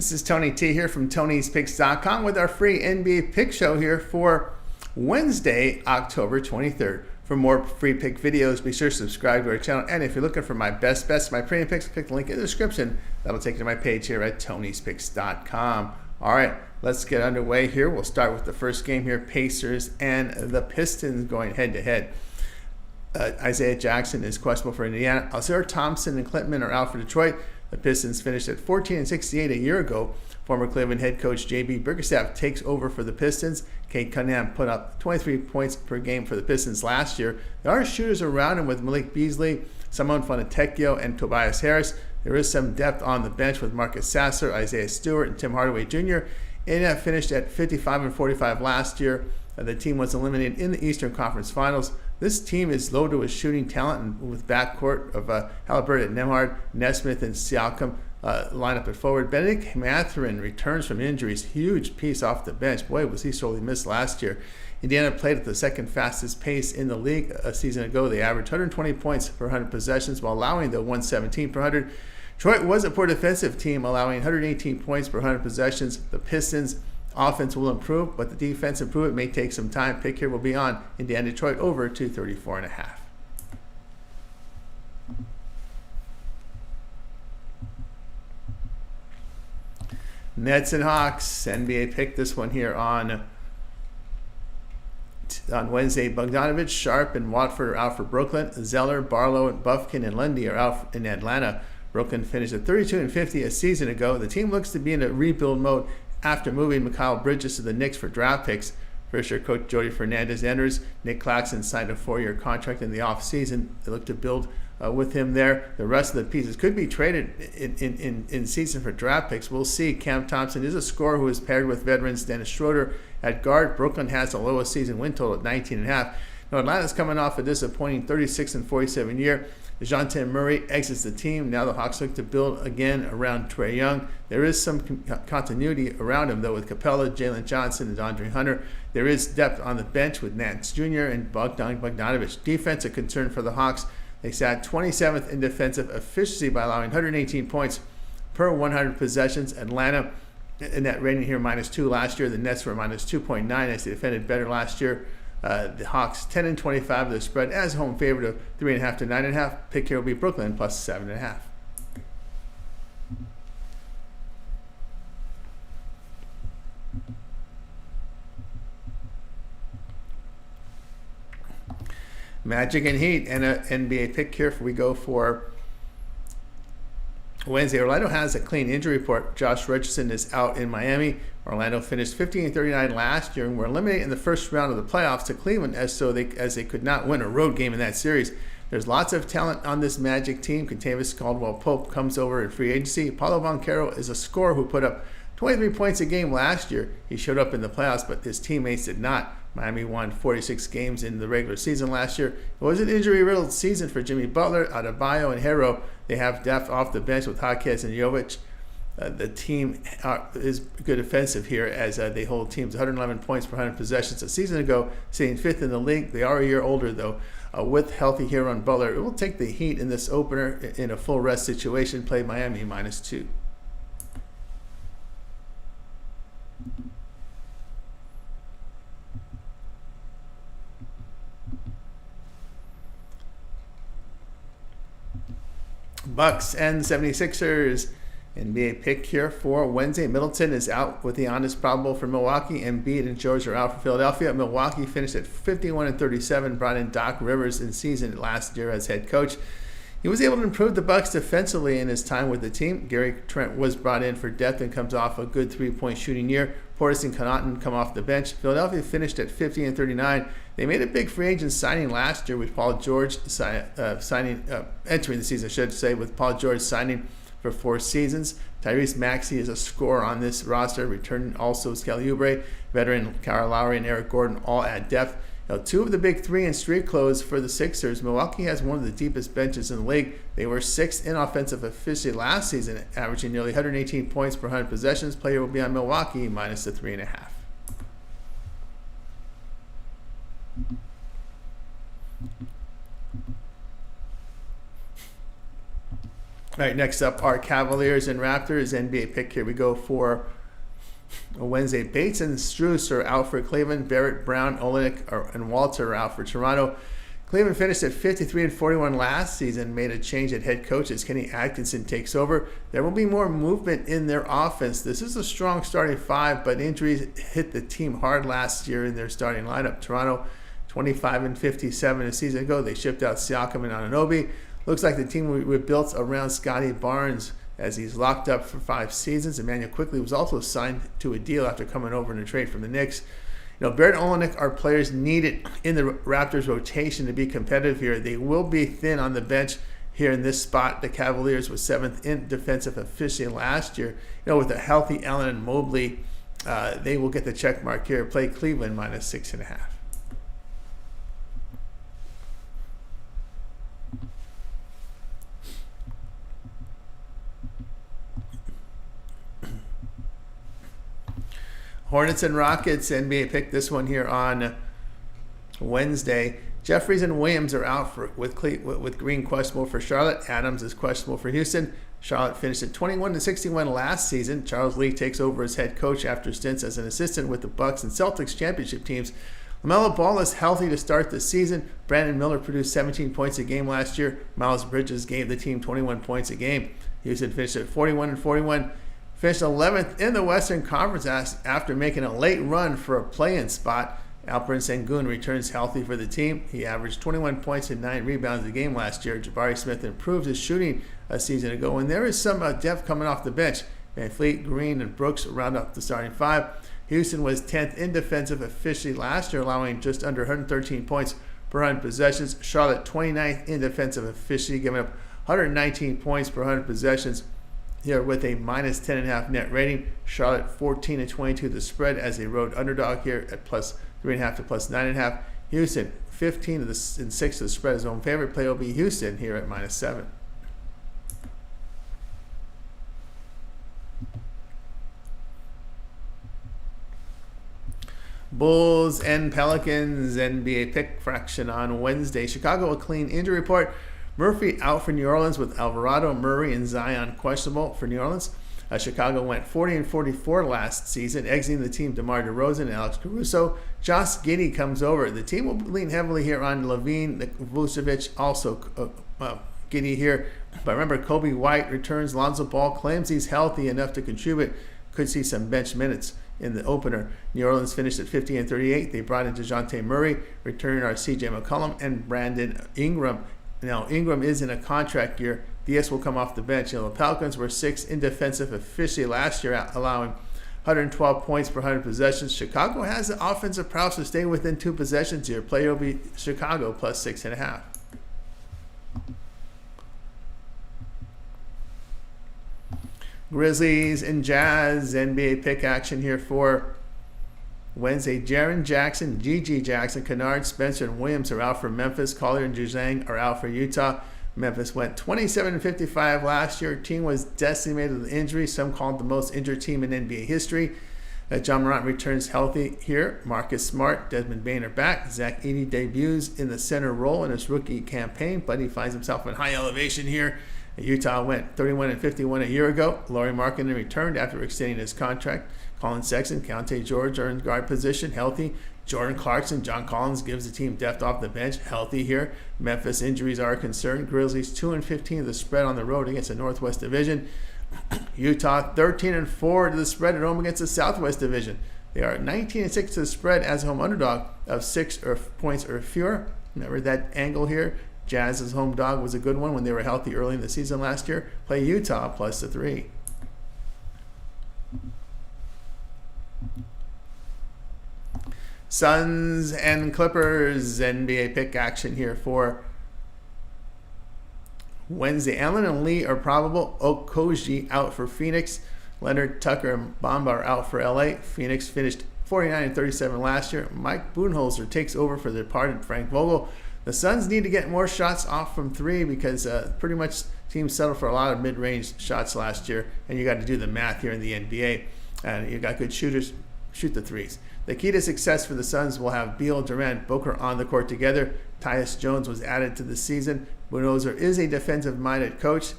This is Tony T here from Tony'sPicks.com with our free NBA pick show here for Wednesday, October 23rd. For more free pick videos, be sure to subscribe to our channel. And if you're looking for my best, my premium picks, click the link in the description. That'll take you to my page here at Tony'sPicks.com. All right, let's get underway here. We'll start with the first game here, Pacers and the Pistons going head-to-head. Isaiah Jackson is questionable for Indiana. Alzira Thompson and Clinton are out for Detroit. The Pistons finished at 14-68 a year ago. Former Cleveland head coach J.B. Bickerstaff takes over for the Pistons. Cade Cunningham put up 23 points per game for the Pistons last year. There are shooters around him with Malik Beasley, Simone Fontecchio, and Tobias Harris. There is some depth on the bench with Marcus Sasser, Isaiah Stewart, and Tim Hardaway Jr. Indiana finished at 55-45 last year. The team was eliminated in the Eastern Conference Finals. This team is loaded with shooting talent and with backcourt of Halliburton, Nembhard, Nesmith, and Siakam lineup at forward. Benedict Mathurin returns from injuries. Huge piece off the bench. Boy, was he sorely missed last year. Indiana played at the second fastest pace in the league a season ago. They averaged 120 points per 100 possessions while allowing the 117 per 100. Detroit was a poor defensive team, allowing 118 points per 100 possessions. The Pistons' offense will improve, but the defense improvement may take some time. Pick here will be on Indiana Detroit over 234.5. Nets and Hawks, NBA pick this one here on Wednesday. Bogdanovich, Sharp, and Watford are out for Brooklyn. Zeller, Barlow, Bufkin, and Lundy are out in Atlanta. Brooklyn finished at 32-50 a season ago. The team looks to be in a rebuild mode after moving Mikal Bridges to the Knicks for draft picks. First-year coach Jody Fernandez enters. Nick Claxton signed a 4-year contract in the offseason. They look to build with him there. The rest of the pieces could be traded in season for draft picks. We'll see. Cam Thompson is a scorer who is paired with veterans Dennis Schroeder at guard. Brooklyn has the lowest season win total at 19.5. Now Atlanta's coming off a disappointing 36-47 year. DeJounte Murray exits the team. Now the Hawks look to build again around Trae Young. There is some continuity around him, though, with Capella, Jalen Johnson, and Andre Hunter. There is depth on the bench with Nance Jr. and Bogdanovich. Defense a concern for the Hawks. They sat 27th in defensive efficiency by allowing 118 points per 100 possessions. Atlanta, in that rating here, -2 last year. The Nets were -2.9 as they defended better last year. The Hawks 10-25. Their spread as home favorite of 3.5 to 9.5. Pick here will be Brooklyn plus 7.5. Magic and Heat and an NBA pick here. We go for Wednesday. Orlando has a clean injury report. Josh Richardson is out in Miami. Orlando finished 15-39 last year and were eliminated in the first round of the playoffs to Cleveland as they could not win a road game in that series. There's lots of talent on this Magic team. Kentavious Caldwell-Pope comes over in free agency. Paulo Banchero is a scorer who put up 23 points a game last year. He showed up in the playoffs, but his teammates did not. Miami won 46 games in the regular season last year. It was an injury-riddled season for Jimmy Butler, Adebayo, and Herro. They have depth off the bench with Jaquez and Jovic. The team is good offensive here as they hold teams 111 points per 100 possessions a season ago, sitting 5th in the league. They are a year older, though. With healthy Herro and Butler, it will take the Heat in this opener in a full rest situation. Play Miami -2. Bucks and 76ers. NBA pick here for Wednesday. Middleton is out with the honest probable for Milwaukee. Embiid and George are out for Philadelphia. Milwaukee finished at 51-37, brought in Doc Rivers in season last year as head coach. He was able to improve the Bucks defensively in his time with the team. Gary Trent was brought in for depth and comes off a good three-point shooting year. Portis and Connaughton come off the bench. Philadelphia finished at 50-39. They made a big free agent signing last year with Paul George entering the season, I should say, with Paul George signing for 4 seasons. Tyrese Maxey is a scorer on this roster. Returning also is Kelly Oubre, veteran Kyle Lowry, and Eric Gordon all add depth. Now, 2 of the big 3 in street clothes for the Sixers. Milwaukee has one of the deepest benches in the league. They were 6th in offensive efficiency last season, averaging nearly 118 points per 100 possessions. Player will be on Milwaukee minus the 3.5. All right, next up are Cavaliers and Raptors. NBA pick. Here we go for a Wednesday. Bates and Strus are out for Cleveland. Barrett, Brown, Olenek, and Walter are out for Toronto. Cleveland finished at 53-41 last season, made a change at head coach as Kenny Atkinson takes over. There will be more movement in their offense. This is a strong starting five, but injuries hit the team hard last year in their starting lineup. Toronto, 25-57 a season ago. They shipped out Siakam and Anunoby. Looks like the team we built around Scotty Barnes as he's locked up for 5 seasons. Emmanuel Quickley was also signed to a deal after coming over in a trade from the Knicks. Barrett and Olenek are players needed in the Raptors rotation to be competitive here. They will be thin on the bench here in this spot. The Cavaliers was 7th in defensive efficiency last year. With a healthy Allen and Mobley, they will get the check mark here. Play Cleveland -6.5. Hornets and Rockets, NBA pick this one here on Wednesday. Jeffries and Williams are out with Green questionable for Charlotte. Adams is questionable for Houston. Charlotte finished at 21-61 last season. Charles Lee takes over as head coach after stints as an assistant with the Bucks and Celtics championship teams. LaMelo Ball is healthy to start the season. Brandon Miller produced 17 points a game last year. Miles Bridges gave the team 21 points a game. Houston finished at 41-41. Finished 11th in the Western Conference after making a late run for a play-in spot. Alperen Sengun returns healthy for the team. He averaged 21 points and 9 rebounds a game last year. Jabari Smith improved his shooting a season ago, and there is some depth coming off the bench. Van Fleet, Green, and Brooks round up the starting 5. Houston was 10th in defensive efficiency last year, allowing just under 113 points per 100 possessions. Charlotte 29th in defensive efficiency, giving up 119 points per 100 possessions. Here with a -10.5 net rating. Charlotte 14-22 the spread as a road underdog here at +3.5 to +9.5. Houston 15-6 the spread as home favorite. Play will be Houston here at -7. Bulls and Pelicans NBA pick fraction on Wednesday. Chicago a clean injury report. Murphy out for New Orleans with Alvarado, Murray, and Zion questionable for New Orleans. Chicago went 40-44 last season, exiting the team DeMar DeRozan and Alex Caruso. Josh Giddey comes over. The team will lean heavily here on Levine, Vucevic, also Giddey here. But remember, Kobe White returns. Lonzo Ball claims he's healthy enough to contribute. Could see some bench minutes in the opener. New Orleans finished at 50-38. They brought in DeJounte Murray, returning our C.J. McCollum, and Brandon Ingram. Now, Ingram is in a contract year. Diaz will come off the bench. The Pelicans were 6th in defensive efficiency last year, allowing 112 points per 100 possessions. Chicago has the offensive prowess to stay within 2 possessions here. Play will be Chicago +6.5. Grizzlies and Jazz NBA pick action here for Wednesday. Jaren Jackson, G.G. Jackson, Kennard, Spencer, and Williams are out for Memphis. Collier and Juzang are out for Utah. Memphis went 27-55 last year. Team was decimated with injuries. Some called the most injured team in NBA history. John Morant returns healthy here. Marcus Smart, Desmond Bane are back. Zach Edey debuts in the center role in his rookie campaign, but he finds himself in high elevation here. Utah went 31-51 a year ago. Lauri Markkanen returned after extending his contract. Colin Sexton, Keontae George are in guard position, healthy. Jordan Clarkson, John Collins gives the team depth off the bench, healthy here. Memphis injuries are a concern. Grizzlies 2-15 the spread on the road against the Northwest Division. Utah 13-4 to the spread at home against the Southwest Division. They are 19-6 to the spread as a home underdog of 6 points or fewer. Remember that angle here. Jazz's home dog was a good one when they were healthy early in the season last year. Play Utah +3. Suns and Clippers NBA pick action here for Wednesday. Allen and Lee are probable. Okogie out for Phoenix. Leonard, Tucker, and Bamba are out for LA. Phoenix finished 49-37 last year. Mike Budenholzer takes over for the departed Frank Vogel. The Suns need to get more shots off from 3 because pretty much teams settled for a lot of mid-range shots last year, and you got to do the math here in the NBA. And you got good shooters, shoot the threes. The key to success for the Suns will have Beal, Durant, Booker on the court together. Tyus Jones was added to the season. Budenholzer is a defensive-minded coach.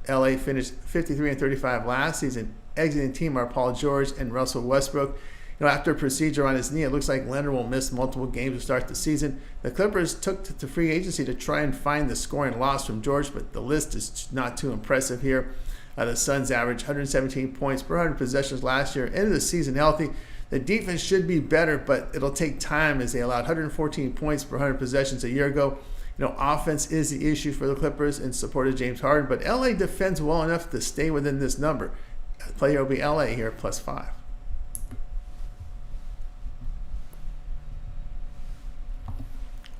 LA finished 53-35 last season. Exiting the team are Paul George and Russell Westbrook. After a procedure on his knee, it looks like Leonard will miss multiple games to start the season. The Clippers took to free agency to try and find the scoring loss from George, but the list is not too impressive here. The Suns averaged 117 points per 100 possessions last year. End of the season healthy. The defense should be better, but it'll take time as they allowed 114 points per 100 possessions a year ago. Offense is the issue for the Clippers in support of James Harden, but LA defends well enough to stay within this number. The player will be LA here, +5.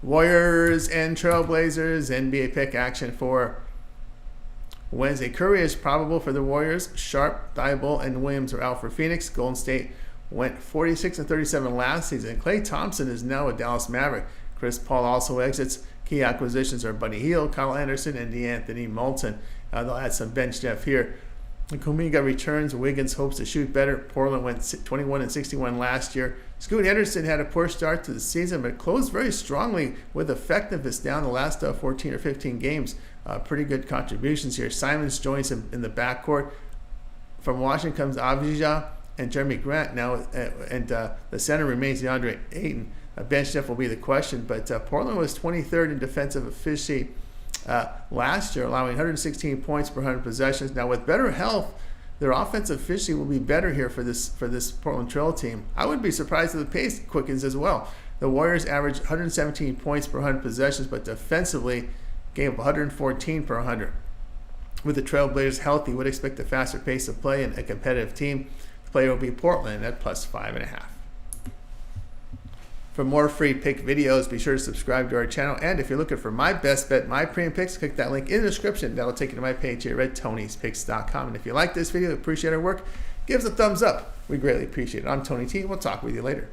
Warriors and Trailblazers NBA pick action for Wednesday. Curry is probable for the Warriors. Sharp, Thibault, and Williams are out for Phoenix. Golden State went 46-37 last season. Klay Thompson is now a Dallas Maverick. Chris Paul also exits. Key acquisitions are Buddy Hield, Kyle Anderson, and DeAnthony Moulton. They'll add some bench depth here. Kuminga returns. Wiggins hopes to shoot better. Portland went 21-61 last year. Scoot Henderson had a poor start to the season, but closed very strongly with effectiveness down the last 14 or 15 games. Pretty good contributions here. Simons joins him in the backcourt. From Washington comes Avdija and Jeremy Grant now, and the center remains DeAndre Ayton. Bench depth will be the question, but Portland was 23rd in defensive efficiency last year, allowing 116 points per 100 possessions. Now, with better health, their offensive efficiency will be better here for this Portland Trail team. I would be surprised if the pace quickens as well. The Warriors averaged 117 points per 100 possessions, but defensively gave up 114 per 100. With the Trailblazers healthy, would expect a faster pace of play and a competitive team. The player will be Portland at +5.5. For more free pick videos, be sure to subscribe to our channel. And if you're looking for my best bet, my premium picks, click that link in the description. That'll take you to my page here at Tony'sPicks.com. And if you like this video, appreciate our work, give us a thumbs up. We greatly appreciate it. I'm Tony T. We'll talk with you later.